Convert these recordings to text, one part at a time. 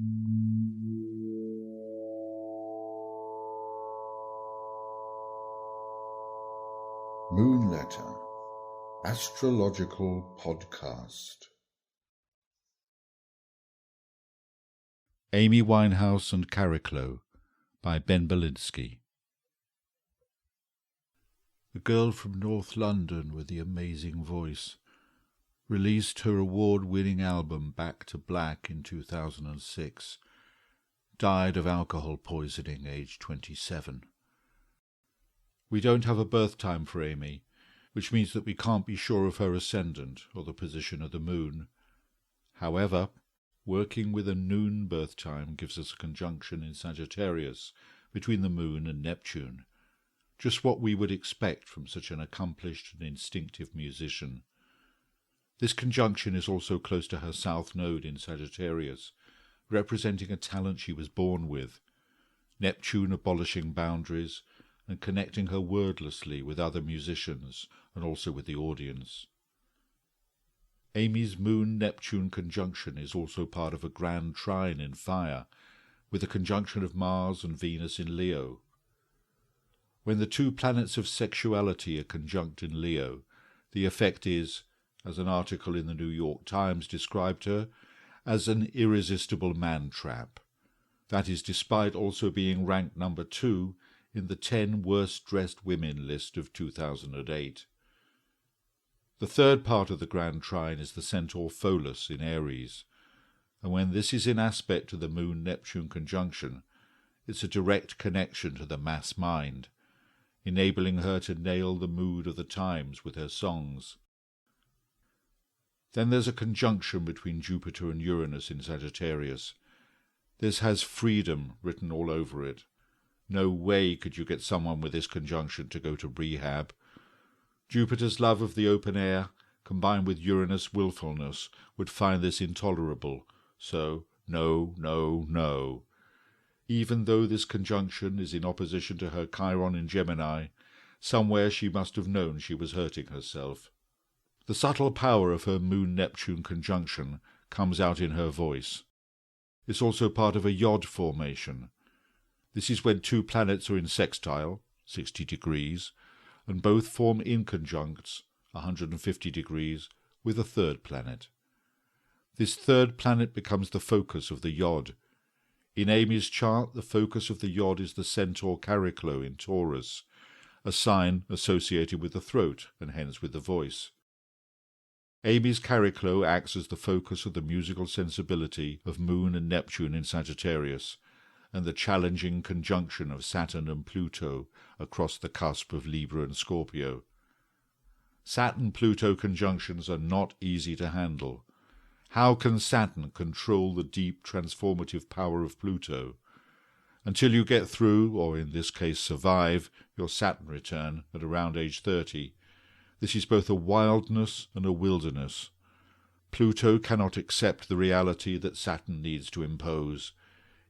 Moon Letter, astrological podcast. Amy Winehouse and Chariklo by Ben Belinsky. The girl from North London with the amazing voice released her award-winning album Back to Black in 2006, died of alcohol poisoning aged 27. We don't have a birth time for Amy, which means that we can't be sure of her ascendant or the position of the moon. However, working with a noon birth time gives us a conjunction in Sagittarius between the moon and Neptune, just what we would expect from such an accomplished and instinctive musician. This conjunction is also close to her south node in Sagittarius, representing a talent she was born with, Neptune abolishing boundaries and connecting her wordlessly with other musicians and also with the audience. Amy's Moon-Neptune conjunction is also part of a grand trine in fire, with a conjunction of Mars and Venus in Leo. When the two planets of sexuality are conjunct in Leo, the effect is, as an article in the New York Times described her, as an irresistible man-trap. That is despite also being ranked number 2 in the 10 worst-dressed women list of 2008. The third part of the grand trine is the centaur Pholus in Aries, and when this is in aspect to the Moon-Neptune conjunction, it's a direct connection to the mass mind, enabling her to nail the mood of the times with her songs. Then there's a conjunction between Jupiter and Uranus in Sagittarius. This has freedom written all over it. No way could you get someone with this conjunction to go to rehab. Jupiter's love of the open air, combined with Uranus' willfulness, would find this intolerable. So, no, no, no. Even though this conjunction is in opposition to her Chiron in Gemini, somewhere she must have known she was hurting herself. The subtle power of her Moon-Neptune conjunction comes out in her voice. It's also part of a yod formation. This is when two planets are in sextile, 60 degrees, and both form inconjuncts, 150 degrees, with a third planet. This third planet becomes the focus of the yod. In Amy's chart, the focus of the yod is the centaur Chariklo in Taurus, a sign associated with the throat and hence with the voice. Amy's Chariklo acts as the focus of the musical sensibility of Moon and Neptune in Sagittarius, and the challenging conjunction of Saturn and Pluto across the cusp of Libra and Scorpio. Saturn-Pluto conjunctions are not easy to handle. How can Saturn control the deep transformative power of Pluto? Until you get through, or in this case survive, your Saturn return at around age 30, this is both a wildness and a wilderness. Pluto cannot accept the reality that Saturn needs to impose.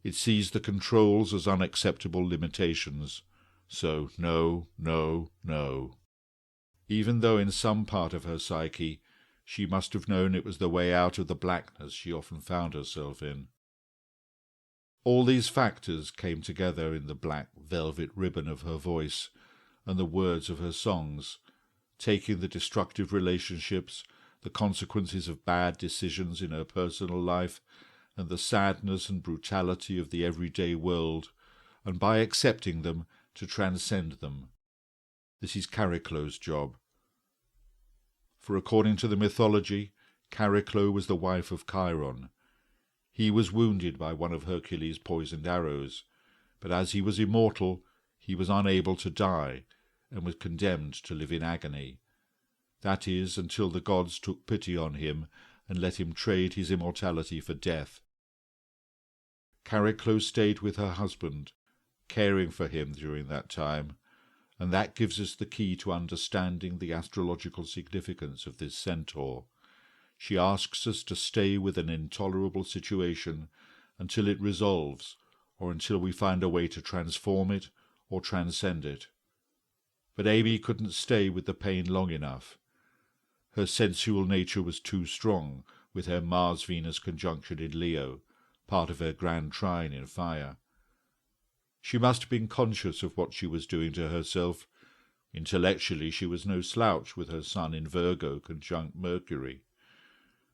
It sees the controls as unacceptable limitations. So no, no, no. Even though in some part of her psyche she must have known it was the way out of the blackness she often found herself in. All these factors came together in the black velvet ribbon of her voice and the words of her songs, taking the destructive relationships, the consequences of bad decisions in her personal life, and the sadness and brutality of the everyday world, and by accepting them, to transcend them. This is Chariklo's job. For according to the mythology, Chariklo was the wife of Chiron. He was wounded by one of Hercules' poisoned arrows, but as he was immortal, he was unable to die, and was condemned to live in agony. That is, until the gods took pity on him and let him trade his immortality for death. Chariklo stayed with her husband, caring for him during that time, and that gives us the key to understanding the astrological significance of this centaur. She asks us to stay with an intolerable situation until it resolves, or until we find a way to transform it or transcend it. But Amy couldn't stay with the pain long enough. Her sensual nature was too strong, with her Mars-Venus conjunction in Leo, part of her grand trine in fire. She must have been conscious of what she was doing to herself. Intellectually she was no slouch, with her sun in Virgo conjunct Mercury.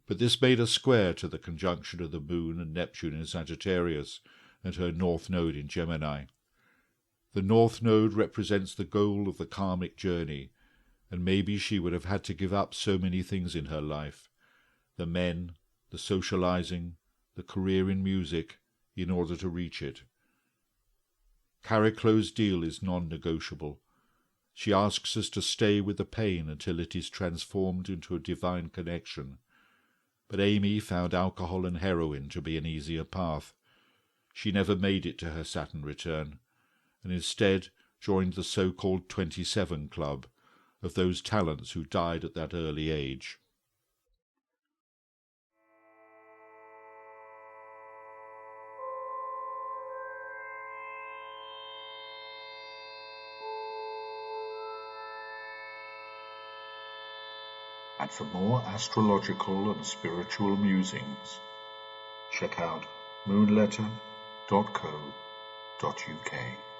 But this made a square to the conjunction of the moon and Neptune in Sagittarius and her north node in Gemini. The north node represents the goal of the karmic journey, and maybe she would have had to give up so many things in her life, the men, the socializing, the career in music, in order to reach it. Chariklo's deal is non-negotiable. She asks us to stay with the pain until it is transformed into a divine connection. But Amy found alcohol and heroin to be an easier path. She never made it to her Saturn return, and instead joined the so-called 27 Club, of those talents who died at that early age. And for more astrological and spiritual musings, check out moonletter.co.uk.